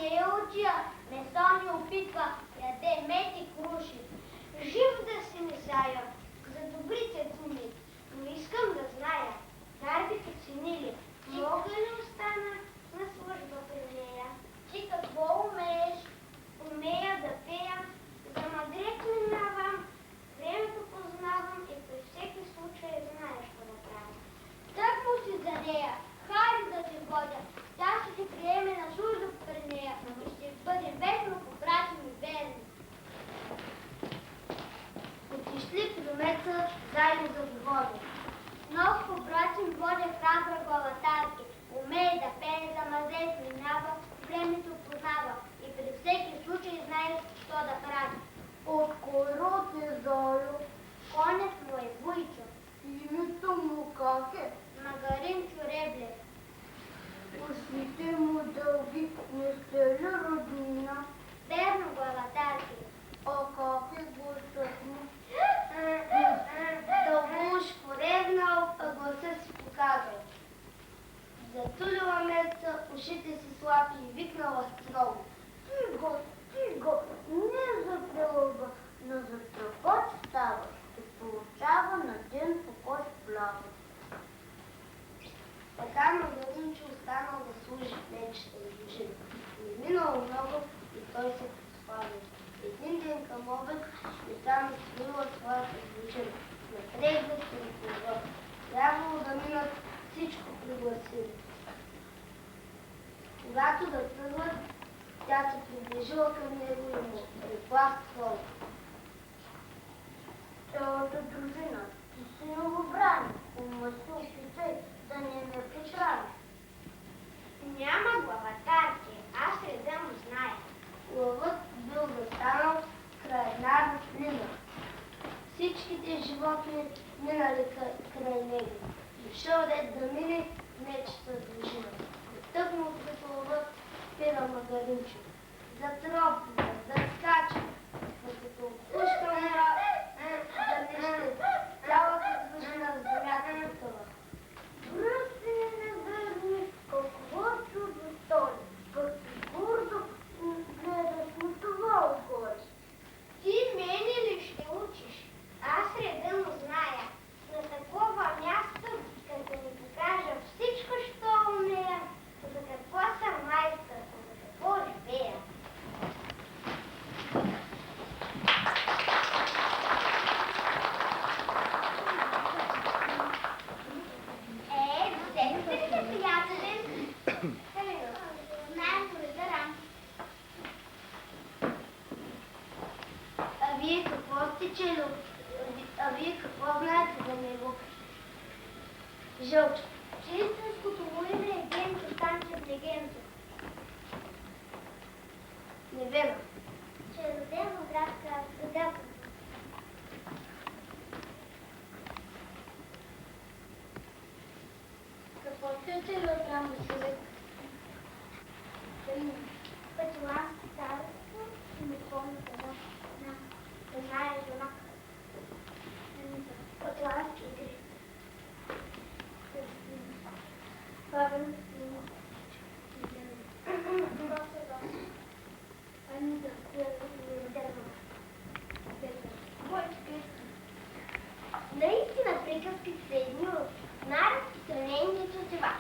не я учия, месо не опитва, яде мед и круши. Жив да си мисая за добрите думи, но искам да зная, дарбите сини ли, мога ли остана на служба при нея? Ти какво умееш? Умея да пея, за мъдрец минавам, времето познавам и при всеки случай знаеш какво да правя. Так му си за нея, хайде да ти водя, тя ще ти приеме на служба при нея и ще бъде вечно побратими и верни. Отишли километър заедно за доводи. Нов побратим водя храбра главатарки, умее да пее, за мъдрец минава, времето познава и при всеки случай знае що да прави. От кой род е Зайо? Конят му е Вуйчо. Името му как е? Магарин Чуреблев. Ушите му дълги, не сте ли роднина? Верно, главатарки. А как е гласът му? Дълбушко ревнал, а гласът си показал. Затулила месеца, ушите си слаби и викнала строго. Тиго, не за прилъба, но за страхот става и получава на ден покой плава. Така Магаринчо останал да служи в мечета и дружина. Не минало много и той се прославил. Един ден към обед света насвоила своята дружина. Напрегнат се ръководът. Трябвало да минат всичко пригласили. Когато да тръгват, тя се приближила към него и му рекла слово. Цялата дружина, ти си новобрани, ума си опитай да не ме приправи. Няма главатарки, аз реда му зная. Лъвът бил застанал край една рослина. Всичките животни минали край него. Дошъл дед да мине мечета дружина. Тъкнал като лъвът спира Магаринчо. Затропва, да скача, като пушка мора, да не ще. Цялата дружина в земята потъва. Пръсти невърни, какво чудо стои, като гордо гледаш му това отгоре. Ти мене ли ще учиш? Аз реда му зная. На такова място, като ми покажа всичко, що умея, за какво съм майстър, за какво живея. Вземете ли се, приятели? Знаем по реда рам. А вие какво сте чели? А вие какво знаете за него? Жълчо. Че истинското му име е Генчо Станчев Легенцов. Невена. Че е роден в град Кръстодяко. Какво сте учили от рамо човек? Пътилански царство и мисловната на жена и жена. Пътилански игри. Павел наистина приказките са едни от най-разпространените чувства.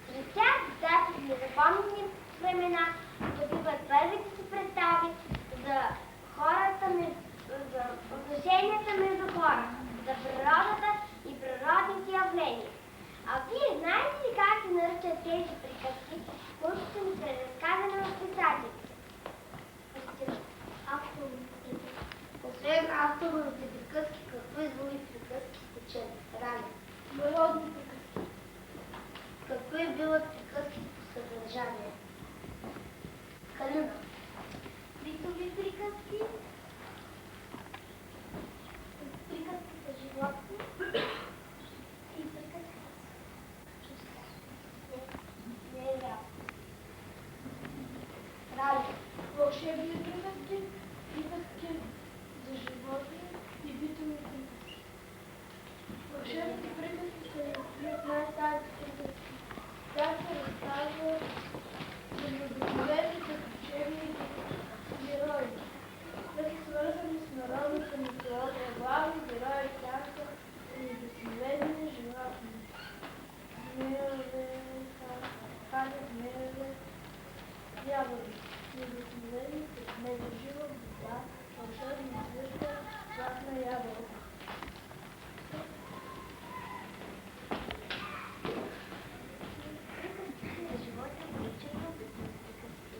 Сред тях децата в незапомнени времена добиват първите си представи за хората, за отношенията между хора, за природата и природните явления. А вие знаете ли как се наричат тези приказки, които са ни преразказани от писателите? Освен авторовите приказки, какви други приказки сте чели? Рано. Народни приказки. Какви биват приказките по съдържание? Калина. Битови приказки. Приказки за животни. И приказки за чувства. Не е вярно. Рано. Вълшебни приказки. Приказки за животни и битови приказки. Вълшебните приказки са едни от най-старите приказки. Тя се разказва за необикновени приключения Необикновените, нежива вода, вълшебна звезда, златна ябълка. Приказките за животни приличат на обикновени приказки,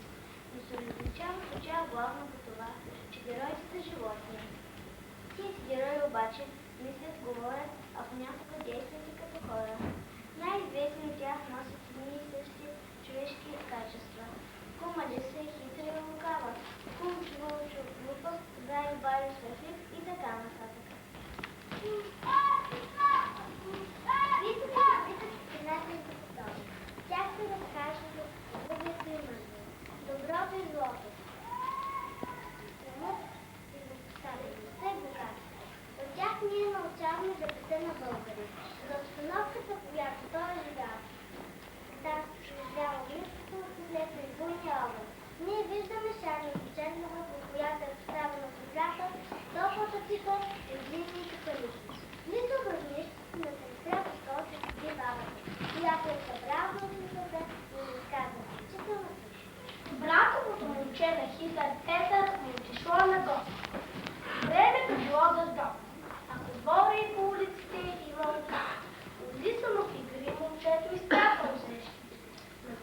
но се различават в случая главно по това, че героите са животни. Тези герои обаче мислят, говорят, а понякога действат и като хора. Най-известни от тях носят едни и същи човешки качества. Кум Алиса е хитра и лукава, кум Чувалчо глупав, Гаи Бари светлив и така нататък. Приказките най-много подобни. Тях се разкажат за другото и мъжно, доброто и злото. Срамът и възпоставеността и богатство. От тях ние научаваме да пете на българи, за обстановката, в която той е живял. Да, живял близкото лето и буйния огън. Ние виждаме шарни вечернова, в която е поставена земята, топлата типа и зимни и капалища. Нито върнището на земята този преди бабата, която е събрала младенцата и ни изказва включително също. Братовото момче на хитър Петър му отишло на гости. Времето било дъждовно. Ако двора и по улиците е имало така. Улисано в игри момчето изкарвало срещи. На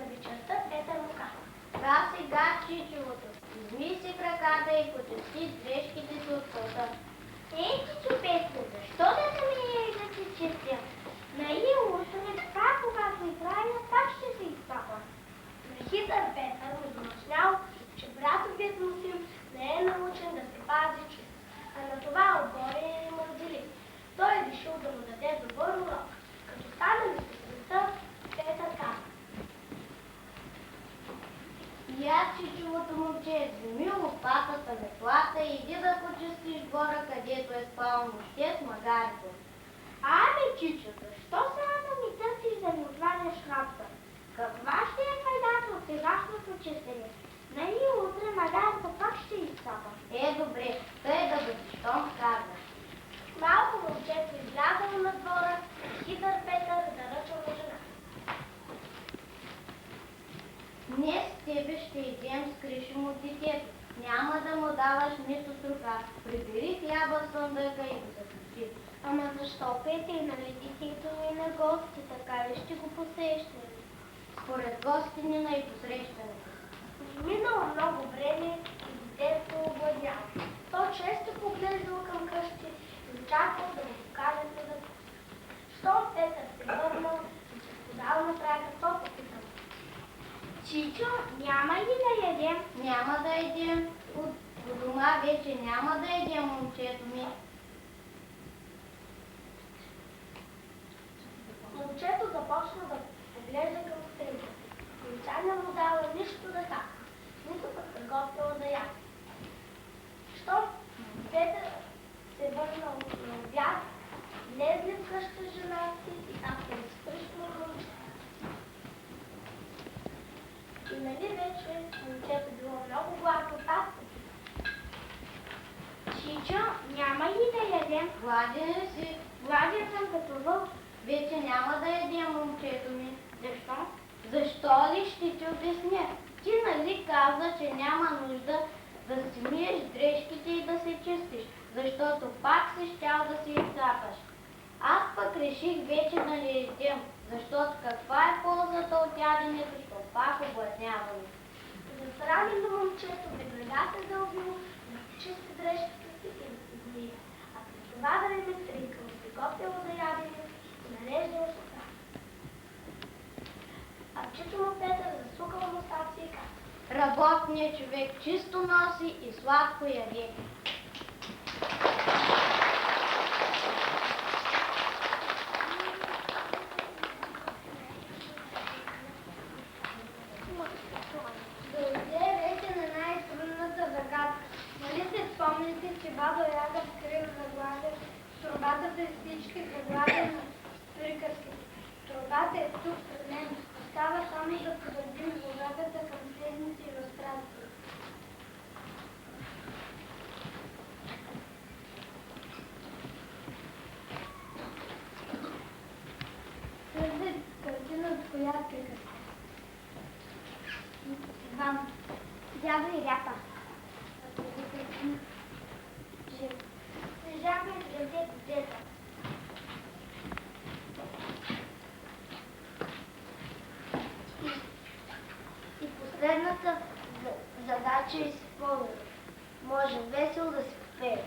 вечерта Петър му каза: "Га сега, чичовото, изми си краката и почисти дрежките си от пълта." "Ей, чичо Петко, защо да се ми е да си чистя? Нали утре, така когато играя, пак ще се изпапа." На хитър Петър му домъчнял, че братовият му син не е научен да се пази чист, а на това отгоре е мързелив. Той е решил да му даде добър урок. Като станали сутринта, Петър каза: "Я, чичовото момче, вземи лопатата, метлата и иди да почистиш двора, където е спал нощет магарето." "Ами, чичо, защо сега да ми търсиш да ми отваряш работа? Каква ще е файдата от сегашното чистене? Нали утре магарето пак ще изцапа." Добре, тъй да бъде, щом казваш." Малко момчето излязало на двора, хитър Петър заръчал на жена: "Днес с тебе ще идем с Кришим от детето. Няма да му даваш нищо с ръка. Прибери хляба в съндъка и го закрути." "Ама защо, Петър, нали детето ми на гости, така ли ще го посрещнем?" "Според гостинина и посрещането." Минало много време и детето обладняло. То често поглеждало към къщи и очаквал да му покаже съдът. Щом Петър се върнал и се подал на прага, то попитал: "Чичо, няма ли да ядем?" "Няма да ядем. От дома вече няма да ядем, момчето ми." Момчето започна да поглежда към скринката. Но тя не му дала нищо да хака, нито пък приготвила да яде. Щом Петър се върнал на обяд, влезли в къща жена си и там се разпръщнал момче. И нали вече момчето било много гладно, пак попита: "Чичо, няма ли да ядем?" "Гладен ли си?" "Гладен съм като вълк." "Вече няма да ядем, момчето ми." "Защо?" "Защо ли, ще ти обясня. Ти нали каза, че няма нужда да си миеш дрежките и да се чистиш, защото пак си щял да си изцапаш. Аз пък реших вече да не ядем, защото каква е ползата от яденето, що пак облатняваме." Засрамено момчето веднага се дълбило да почисти дрежките си и да се змие. А през това време Тринка му приготвила за ядене и нареждала суха. Апчето му Петър засукал мустаци и каза: "Работният човек чисто носи и сладко яде." Дойде вече на най-трудната загадка. Нали се спомните, че баба Яга скрива заглавие с торбата и всички заглавия на приказките? Торбата е тук пред мен. Остава само да подредим заглавията към следните илюстрации. Тази картина от коя приказка? Дядо и ряпа. Жахме с дете. И последната задача е изпълнена. Може весело да се пее.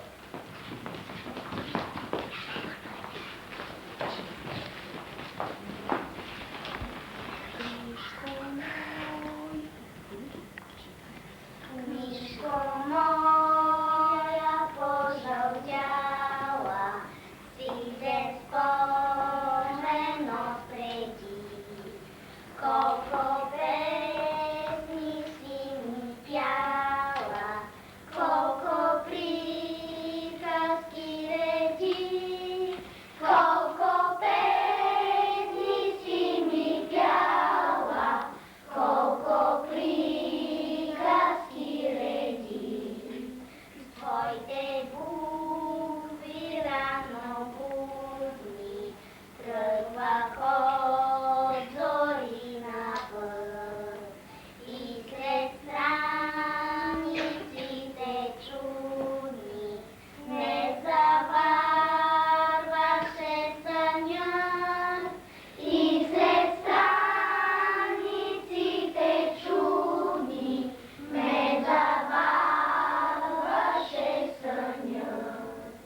Мишко моя пожълтяла, си взе спомен отпреди. Колко песни си ми пяла, колко приказки реди, колко песни си ми пяла, колко приказки реди. С твоите букви рано будни тръгвах от зори на път и след страниците чудни не заварваше сънят и след страниците чудни ме заварваше сънят.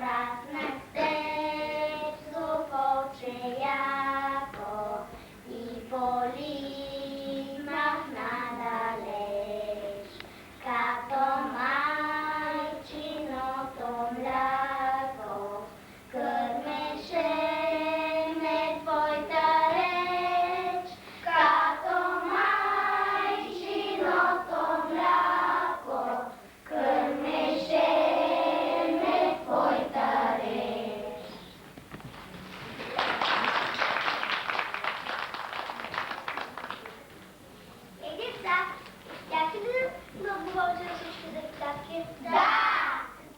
Разнах с теб сухоче яко и полинах надалеч, като майчиното мляко кърмеше ме твоята реч, като майчиното мляко кърмеше ме твоята реч. Деца, успяхте ли да отговорите на всички задачи? Да!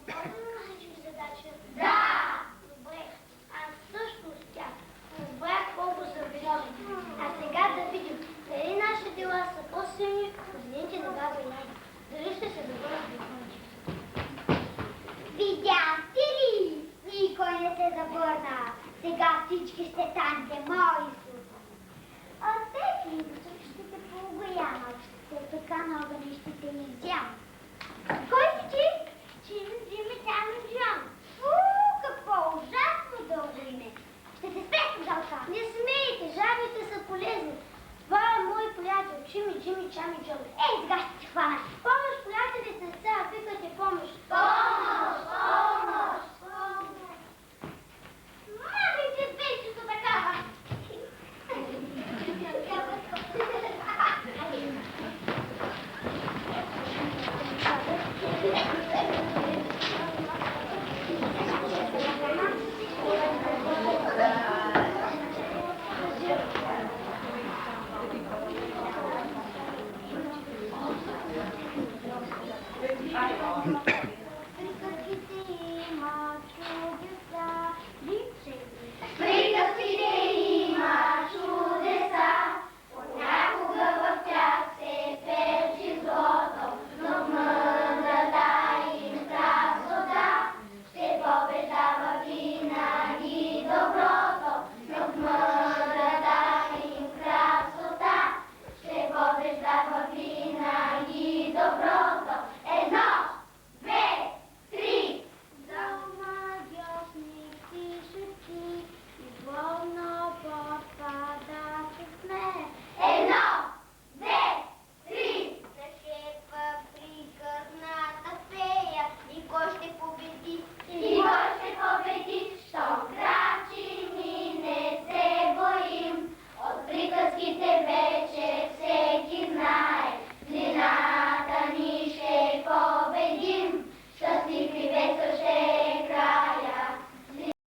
Отговорите на всички задачи? Да! Добре, аз също успях. Разбрах колко са виновни. А сега да видим дали нашите дела са по-силни от зелените на баба и Найди. Дали ще се завърнат приходи. Видяхте ли? Никой не се завърна. Сега всички ще станете мои слуги. А те, Клинчо, ще те поугоямат. Те така на огъня ще те изям. Кой си ти? Джими Тами Джон. Фу, какво ужасно дълго име. Ще те спрекам, жалка. Не смейте, жабите са полезни. Това е мой приятел, Джими Чами Джон. Ей, сега ще те хвана. Помощ, приятели, деца, викате помощ.